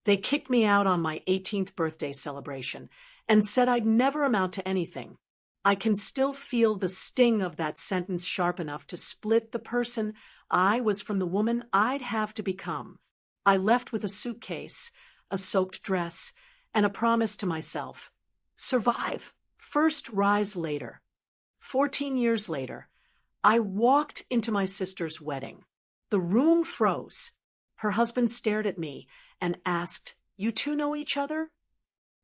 They kicked me out on my 18th birthday celebration and said I'd never amount to anything. I can still feel the sting of that sentence sharp enough to split the person I was from the woman I'd have to become. I left with a suitcase, a soaked dress, and a promise to myself. Survive. First, rise later. 14 years later, I walked into my sister's wedding. The room froze. Her husband stared at me and asked, "You two know each other?"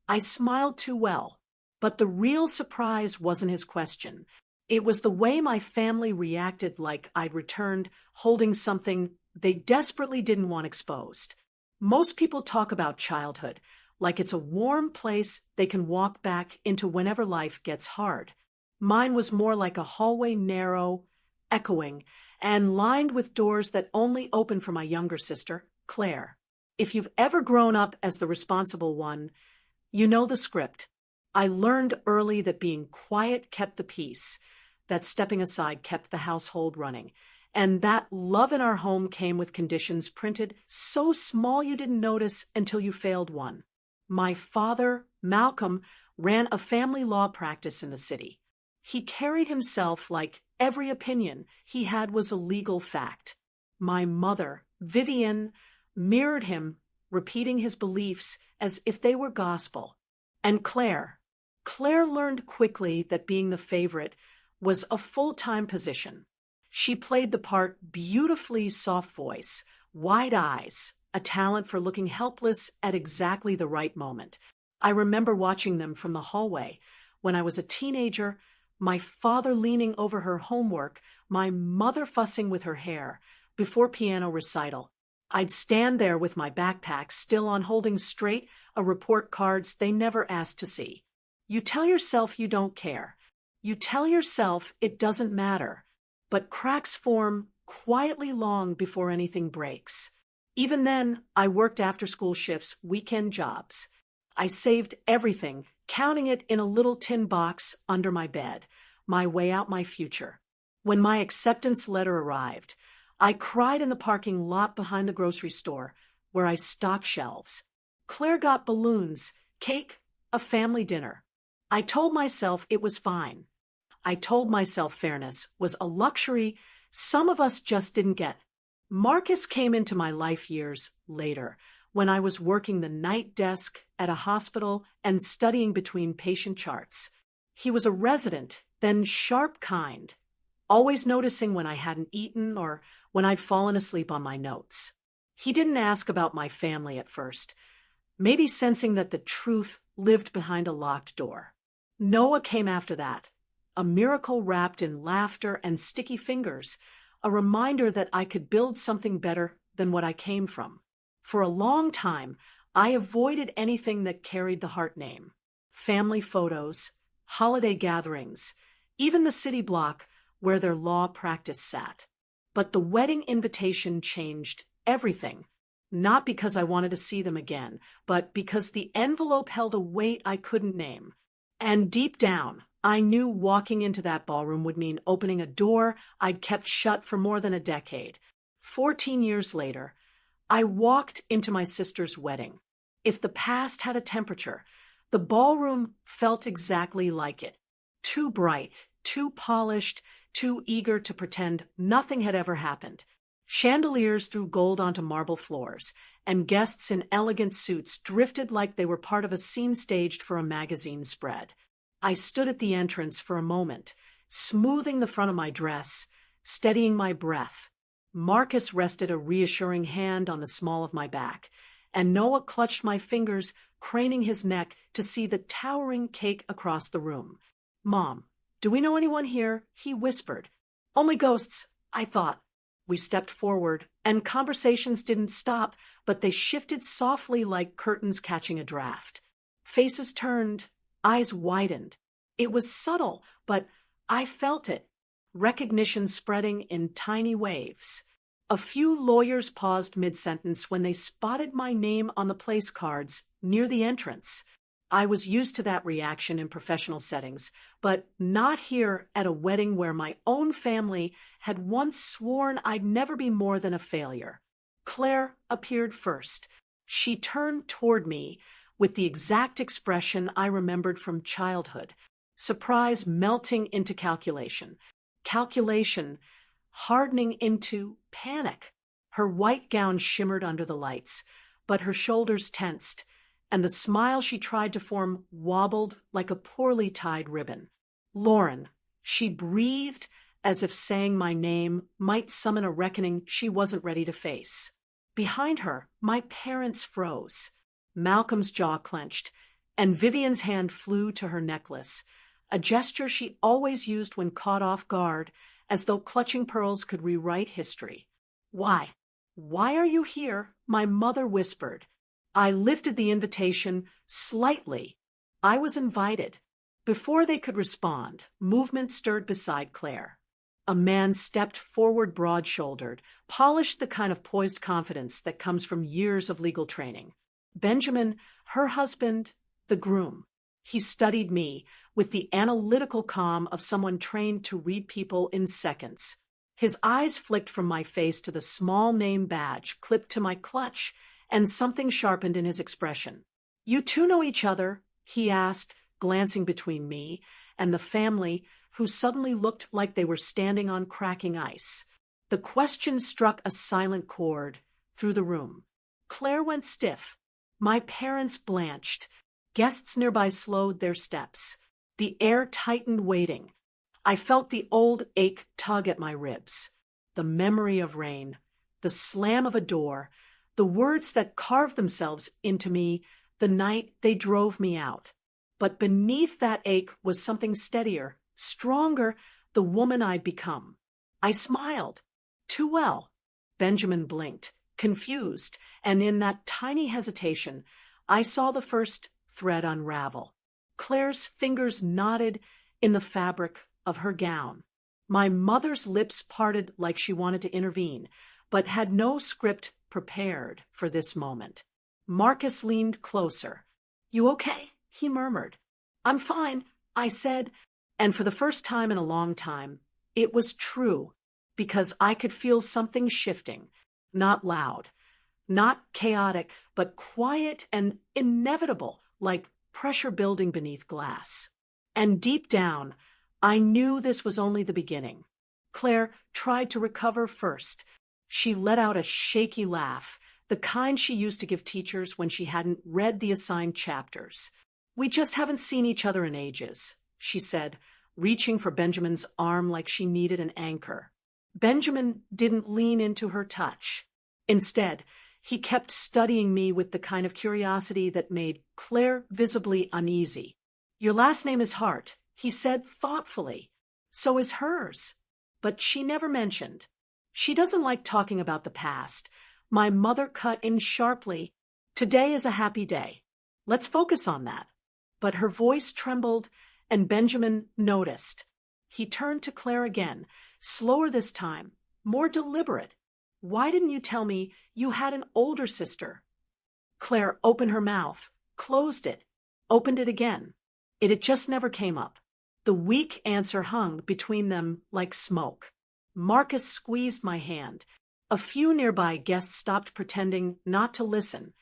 I smiled too well, but the real surprise wasn't his question. It was the way my family reacted, like I'd returned holding something they desperately didn't want exposed. Most people talk about childhood, like it's a warm place they can walk back into whenever life gets hard. Mine was more like a hallway, narrow, echoing, and lined with doors that only opened for my younger sister, Claire. If you've ever grown up as the responsible one, you know the script. I learned early that being quiet kept the peace, that stepping aside kept the household running, and that love in our home came with conditions printed so small you didn't notice until you failed one. My father, Malcolm, ran a family law practice in the city. He carried himself like every opinion he had was a legal fact. My mother, Vivian, mirrored him, repeating his beliefs as if they were gospel. And Claire learned quickly that being the favorite was a full-time position. She played the part beautifully, soft voice, wide eyes, a talent for looking helpless at exactly the right moment. I remember watching them from the hallway. When I was a teenager, my father leaning over her homework, my mother fussing with her hair, before piano recital. I'd stand there with my backpack still on, holding straight a report cards they never asked to see. You tell yourself you don't care. You tell yourself it doesn't matter. But cracks form quietly long before anything breaks. Even then, I worked after-school shifts, weekend jobs. I saved everything, counting it in a little tin box under my bed, my way out, my future. When my acceptance letter arrived, I cried in the parking lot behind the grocery store, where I stocked shelves. Claire got balloons, cake, a family dinner. I told myself it was fine. I told myself fairness was a luxury some of us just didn't get. Marcus came into my life years later, when I was working the night desk at a hospital and studying between patient charts. He was a resident, then sharp kind, always noticing when I hadn't eaten or when I'd fallen asleep on my notes. He didn't ask about my family at first, maybe sensing that the truth lived behind a locked door. Noah came after that, a miracle wrapped in laughter and sticky fingers, a reminder that I could build something better than what I came from. For a long time, I avoided anything that carried the Hart name. Family photos, holiday gatherings, even the city block where their law practice sat. But the wedding invitation changed everything, not because I wanted to see them again, but because the envelope held a weight I couldn't name. And deep down, I knew walking into that ballroom would mean opening a door I'd kept shut for more than a decade. 14 years later, I walked into my sister's wedding. If the past had a temperature, the ballroom felt exactly like it. Too bright, too polished, too eager to pretend nothing had ever happened. Chandeliers threw gold onto marble floors, and guests in elegant suits drifted like they were part of a scene staged for a magazine spread. I stood at the entrance for a moment, smoothing the front of my dress, steadying my breath. Marcus rested a reassuring hand on the small of my back, and Noah clutched my fingers, craning his neck to see the towering cake across the room. "Mom, do we know anyone here?" he whispered. "Only ghosts," I thought. We stepped forward, and conversations didn't stop, but they shifted softly like curtains catching a draft. Faces turned, eyes widened. It was subtle, but I felt it. Recognition spreading in tiny waves. A few lawyers paused mid-sentence when they spotted my name on the place cards near the entrance. I was used to that reaction in professional settings, but not here at a wedding where my own family had once sworn I'd never be more than a failure. Claire appeared first, She turned toward me with the exact expression I remembered from childhood, surprise melting into calculation, calculation hardening into panic. Her white gown shimmered under the lights, but her shoulders tensed, and the smile she tried to form wobbled like a poorly tied ribbon. Lauren, she breathed as if saying my name might summon a reckoning she wasn't ready to face. Behind her, my parents froze. Malcolm's jaw clenched, and Vivian's hand flew to her necklace, a gesture she always used when caught off guard, as though clutching pearls could rewrite history. Why? Why are you here? My mother whispered. I lifted the invitation slightly. I was invited. Before they could respond, movement stirred beside Claire. A man stepped forward broad-shouldered, polished the kind of poised confidence that comes from years of legal training. Benjamin, her husband, the groom. He studied me with the analytical calm of someone trained to read people in seconds. His eyes flicked from my face to the small name badge clipped to my clutch, and something sharpened in his expression. You two know each other? He asked, glancing between me and the family, who suddenly looked like they were standing on cracking ice. The question struck a silent chord through the room. Claire went stiff. My parents blanched. Guests nearby slowed their steps. The air tightened, waiting. I felt the old ache tug at my ribs. The memory of rain, the slam of a door, the words that carved themselves into me the night they drove me out. But beneath that ache was something steadier, stronger, the woman I'd become. I smiled. Too well. Benjamin blinked, confused, and in that tiny hesitation, I saw the first thread unravel. Claire's fingers knotted in the fabric of her gown. My mother's lips parted like she wanted to intervene, but had no script prepared for this moment. Marcus leaned closer. You okay? He murmured. I'm fine, I said, and for the first time in a long time, it was true, because I could feel something shifting, not loud, not chaotic, but quiet and inevitable, like pressure building beneath glass. And deep down, I knew this was only the beginning. Claire tried to recover first. She let out a shaky laugh, the kind she used to give teachers when she hadn't read the assigned chapters. We just haven't seen each other in ages, she said, reaching for Benjamin's arm like she needed an anchor. Benjamin didn't lean into her touch. Instead, he kept studying me with the kind of curiosity that made Claire visibly uneasy. Your last name is Hart, he said thoughtfully. So is hers. But she never mentioned. She doesn't like talking about the past. My mother cut in sharply. Today is a happy day. Let's focus on that. But her voice trembled, and Benjamin noticed. He turned to Claire again, slower this time, more deliberate. Why didn't you tell me you had an older sister? Claire opened her mouth, closed it, opened it again. It just never came up. The weak answer hung between them like smoke. Marcus squeezed my hand. A few nearby guests stopped pretending not to listen.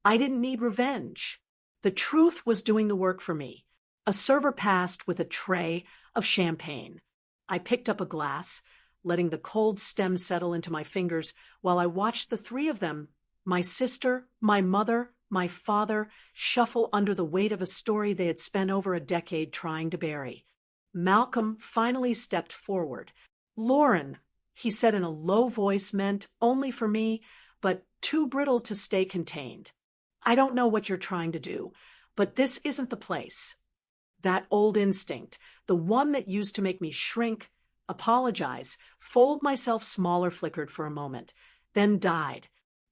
I didn't need revenge. The truth was doing the work for me. A server passed with a tray of champagne. I picked up a glass, letting the cold stem settle into my fingers while I watched the three of them, my sister, my mother, my father, shuffle under the weight of a story they had spent over a decade trying to bury. Malcolm finally stepped forward. Lauren, he said in a low voice meant only for me, but too brittle to stay contained. I don't know what you're trying to do, but this isn't the place. That old instinct, the one that used to make me shrink, apologize, fold myself smaller, flickered for a moment, then died.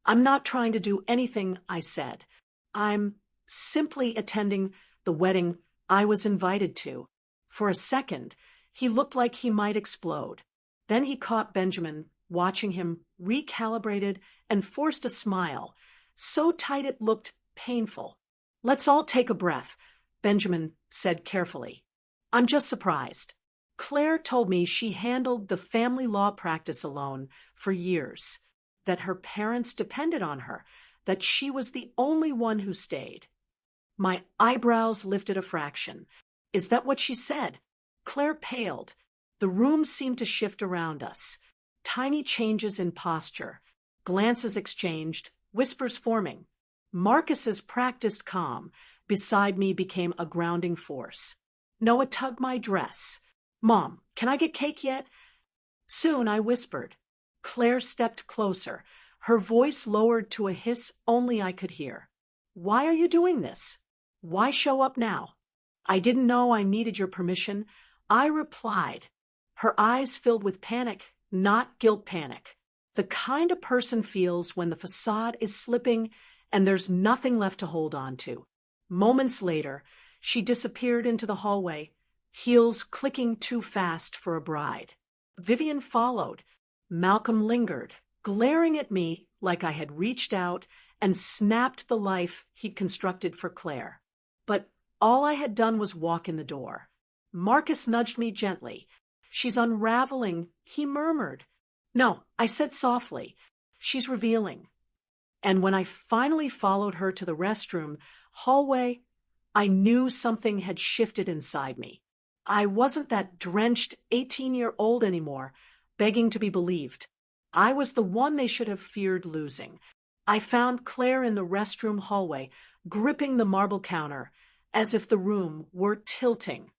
I'm not trying to do anything, I said. I'm simply attending the wedding I was invited to. For a second, he looked like he might explode. Then he caught Benjamin, watching him, recalibrated, and forced a smile, so tight it looked painful. Let's all take a breath, Benjamin said carefully. I'm just surprised. Claire told me she handled the family law practice alone for years, that her parents depended on her, that she was the only one who stayed. My eyebrows lifted a fraction. Is that what she said? Claire paled. The room seemed to shift around us. Tiny changes in posture, glances exchanged, whispers forming. Marcus's practiced calm beside me became a grounding force. Noah tugged my dress. Mom, can I get cake yet? Soon, I whispered. Claire stepped closer, her voice lowered to a hiss only I could hear. Why are you doing this? Why show up now? I didn't know I needed your permission. I replied. Her eyes filled with panic, not guilt panic. The kind a person feels when the facade is slipping and there's nothing left to hold on to. Moments later, she disappeared into the hallway, heels clicking too fast for a bride. Vivian followed. Malcolm lingered, glaring at me like I had reached out and snapped the life he'd constructed for Claire. But all I had done was walk in the door. Marcus nudged me gently. She's unraveling, he murmured. No, I said softly. She's revealing. And when I finally followed her to the restroom hallway, I knew something had shifted inside me. I wasn't that drenched 18-year-old anymore, begging to be believed. I was the one they should have feared losing. I found Claire in the restroom hallway, gripping the marble counter, as if the room were tilting.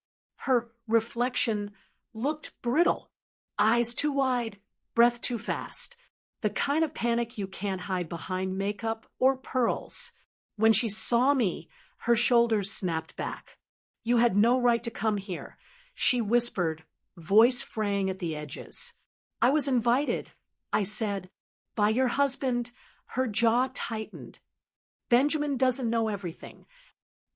Her reflection looked brittle, eyes too wide, breath too fast. The kind of panic you can't hide behind makeup or pearls. When she saw me, her shoulders snapped back. You had no right to come here, she whispered, voice fraying at the edges. I was invited, I said, by your husband. Her jaw tightened. Benjamin doesn't know everything.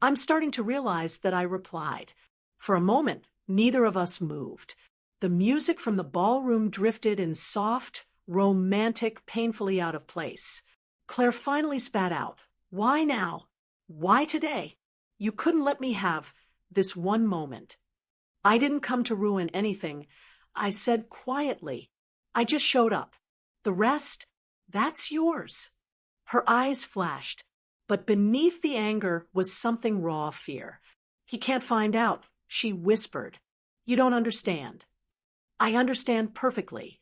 I'm starting to realize that I replied. For a moment, neither of us moved. The music from the ballroom drifted in soft, romantic, painfully out of place. Claire finally spat out. Why now? Why today? You couldn't let me have this one moment. I didn't come to ruin anything, I said quietly. I just showed up. The rest, that's yours. Her eyes flashed, but beneath the anger was something raw fear. He can't find out, she whispered. You don't understand. I understand perfectly.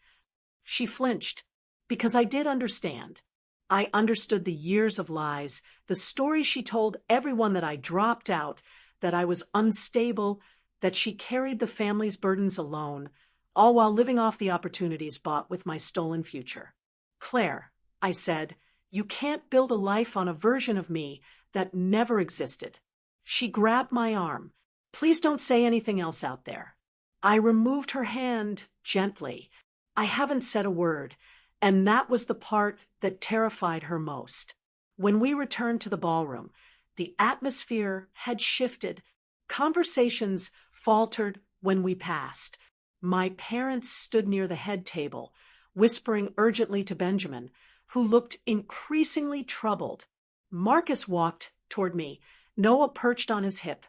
She flinched, because I did understand. I understood the years of lies, the stories she told everyone that I dropped out, that I was unstable, that she carried the family's burdens alone, all while living off the opportunities bought with my stolen future. Claire, I said, you can't build a life on a version of me that never existed. She grabbed my arm. Please don't say anything else out there. I removed her hand gently. I haven't said a word, and that was the part that terrified her most. When we returned to the ballroom, the atmosphere had shifted. Conversations faltered when we passed. My parents stood near the head table, whispering urgently to Benjamin, who looked increasingly troubled. Marcus walked toward me, Noah perched on his hip.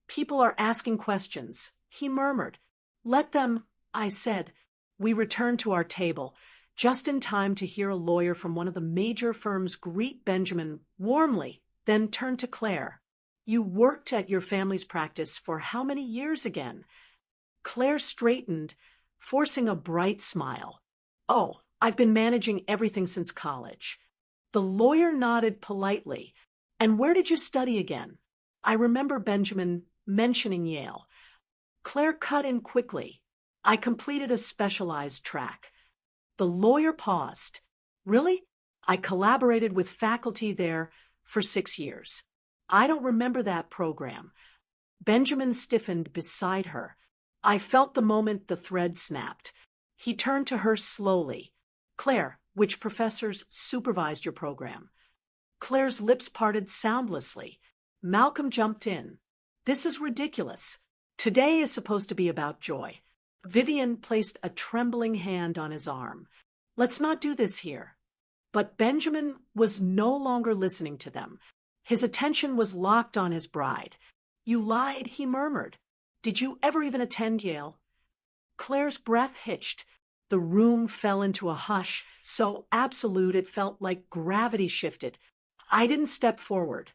People are asking questions, he murmured. Let them, I said. We returned to our table, just in time to hear a lawyer from one of the major firms greet Benjamin warmly, then turn to Claire. You worked at your family's practice for how many years again? Claire straightened, forcing a bright smile. Oh, I've been managing everything since college. The lawyer nodded politely. And where did you study again? I remember Benjamin mentioning Yale. Claire cut in quickly. I completed a specialized track. The lawyer paused. Really? I collaborated with faculty there for 6 years. I don't remember that program. Benjamin stiffened beside her. I felt the moment the thread snapped. He turned to her slowly. Claire, which professors supervised your program? Claire's lips parted soundlessly. Malcolm jumped in. This is ridiculous. Today is supposed to be about joy. Vivian placed a trembling hand on his arm. Let's not do this here. But Benjamin was no longer listening to them. His attention was locked on his bride. You lied, he murmured. Did you ever even attend Yale? Claire's breath hitched. The room fell into a hush, so absolute it felt like gravity shifted. I didn't step forward.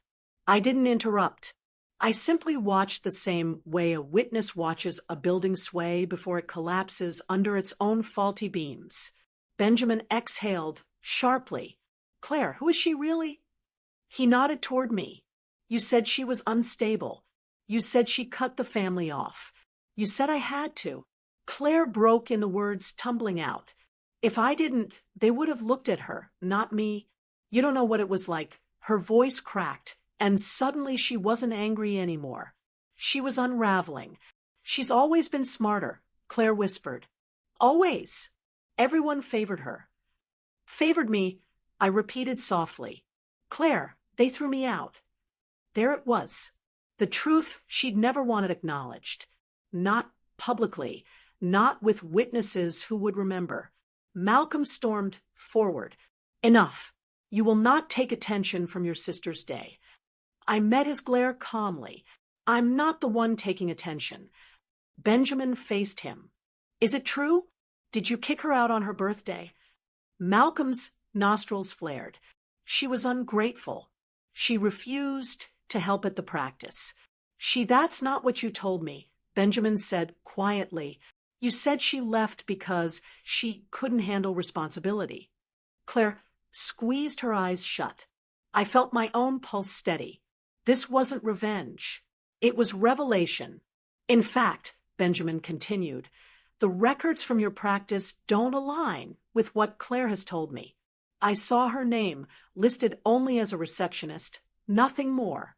I didn't interrupt. I simply watched the same way a witness watches a building sway before it collapses under its own faulty beams. Benjamin exhaled sharply. Claire, who is she really? He nodded toward me. You said she was unstable. You said she cut the family off. You said I had to. Claire broke in, the words tumbling out. If I didn't, they would have looked at her, not me. You don't know what it was like. Her voice cracked, and suddenly she wasn't angry anymore. She was unraveling. She's always been smarter, Claire whispered. Always. Everyone favored her. Favored me, I repeated softly. Claire, they threw me out. There it was. The truth she'd never wanted acknowledged. Not publicly, not with witnesses who would remember. Malcolm stormed forward. Enough. You will not take attention from your sister's day. I met his glare calmly. I'm not the one taking attention. Benjamin faced him. Is it true? Did you kick her out on her birthday? Malcolm's nostrils flared. She was ungrateful. She refused to help at the practice. That's not what you told me, Benjamin said quietly. You said she left because she couldn't handle responsibility. Claire squeezed her eyes shut. I felt my own pulse steady. This wasn't revenge. It was revelation. In fact, Benjamin continued, the records from your practice don't align with what Claire has told me. I saw her name listed only as a receptionist, nothing more.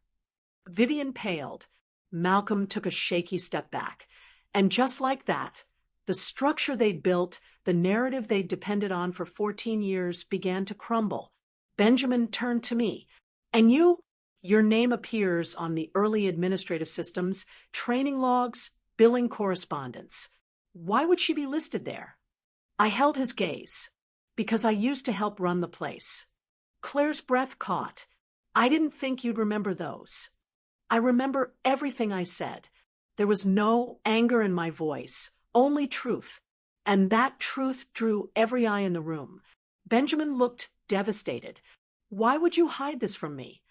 Vivian paled. Malcolm took a shaky step back. And just like that, the structure they'd built, the narrative they'd depended on for 14 years began to crumble. Benjamin turned to me. And your name appears on the early administrative systems, training logs, billing correspondence. Why would she be listed there? I held his gaze. Because I used to help run the place. Claire's breath caught. I didn't think you'd remember those. I remember everything I said. There was no anger in my voice, only truth. And that truth drew every eye in the room. Benjamin looked devastated. Why would you hide this from me?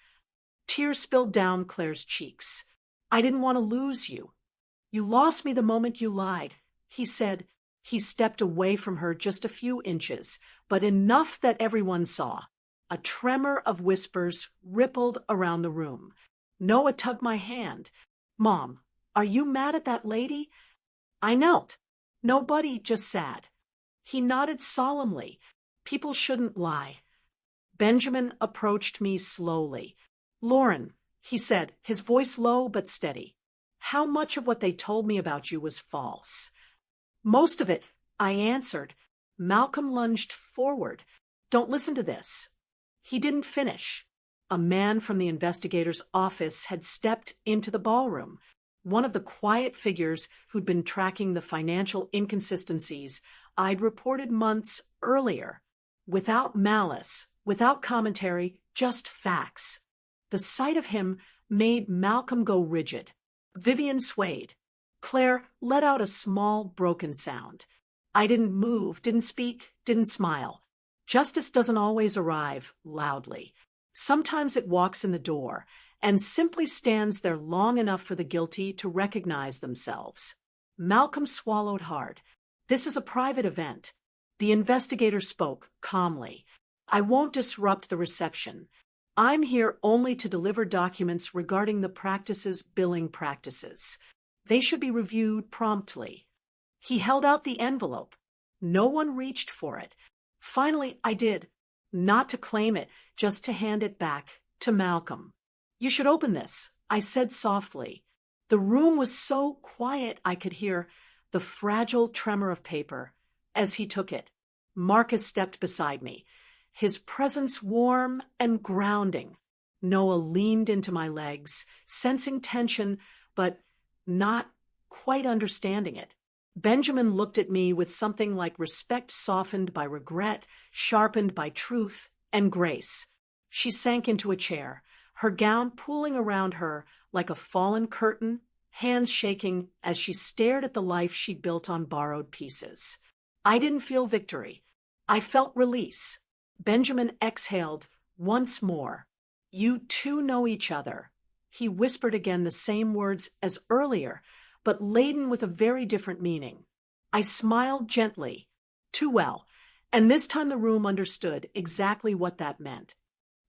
Tears spilled down Claire's cheeks. I didn't want to lose you. You lost me the moment you lied, he said. He stepped away from her just a few inches, but enough that everyone saw. A tremor of whispers rippled around the room. Noah tugged my hand. Mom, are you mad at that lady? I knelt. Nobody, just sad. He nodded solemnly. People shouldn't lie. Benjamin approached me slowly. Lauren, he said, his voice low but steady. How much of what they told me about you was false? Most of it, I answered. Malcolm lunged forward. Don't listen to this. He didn't finish. A man from the investigator's office had stepped into the ballroom, one of the quiet figures who'd been tracking the financial inconsistencies I'd reported months earlier. Without malice, without commentary, just facts. The sight of him made Malcolm go rigid. Vivian swayed. Claire let out a small, broken sound. I didn't move, didn't speak, didn't smile. Justice doesn't always arrive loudly. Sometimes it walks in the door and simply stands there long enough for the guilty to recognize themselves. Malcolm swallowed hard. This is a private event. The investigator spoke calmly. I won't disrupt the reception. I'm here only to deliver documents regarding the practice's billing practices. They should be reviewed promptly. He held out the envelope. No one reached for it. Finally, I did. Not to claim it, just to hand it back to Malcolm. You should open this, I said softly. The room was so quiet I could hear the fragile tremor of paper. As he took it, Marcus stepped beside me, his presence warm and grounding. Noah leaned into my legs, sensing tension, but not quite understanding it. Benjamin looked at me with something like respect softened by regret, sharpened by truth and grace. She sank into a chair, her gown pooling around her like a fallen curtain, hands shaking as she stared at the life she'd built on borrowed pieces. I didn't feel victory. I felt release. Benjamin exhaled once more. You two know each other. He whispered again the same words as earlier, but laden with a very different meaning. I smiled gently, too well, and this time the room understood exactly what that meant.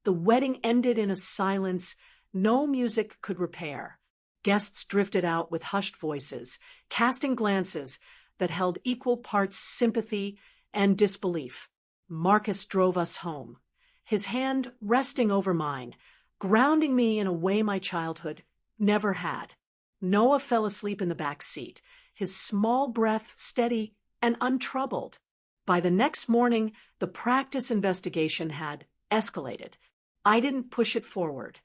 The wedding ended in a silence no music could repair. Guests drifted out with hushed voices, casting glances that held equal parts sympathy and disbelief. Marcus drove us home, his hand resting over mine, grounding me in a way my childhood never had. Noah fell asleep in the back seat, his small breath steady and untroubled. By the next morning, the practice investigation had escalated. I didn't push it forward.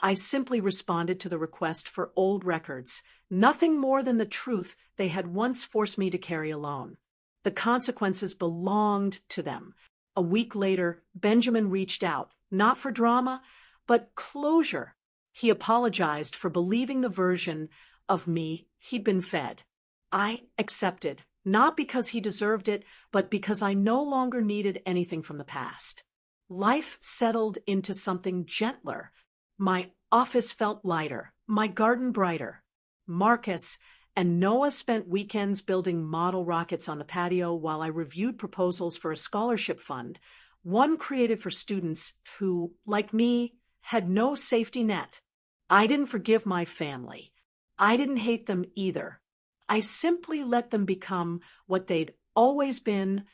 I simply responded to the request for old records, nothing more than the truth they had once forced me to carry alone. The consequences belonged to them. A week later, Benjamin reached out, not for drama, but closure. He apologized for believing the version of me he'd been fed. I accepted, not because he deserved it, but because I no longer needed anything from the past. Life settled into something gentler. My office felt lighter, my garden brighter. Marcus and Noah spent weekends building model rockets on the patio while I reviewed proposals for a scholarship fund, one created for students who, like me, had no safety net. I didn't forgive my family. I didn't hate them either. I simply let them become what they'd always been,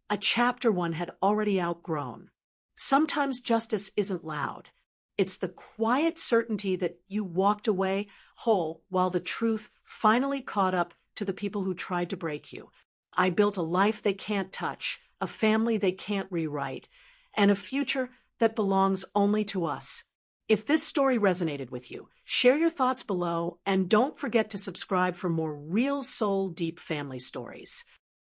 a chapter one had already outgrown. Sometimes justice isn't loud. It's the quiet certainty that you walked away whole while the truth finally caught up to the people who tried to break you. I built a life they can't touch, a family they can't rewrite, and a future that belongs only to us. If this story resonated with you, share your thoughts below and don't forget to subscribe for more real soul deep family stories.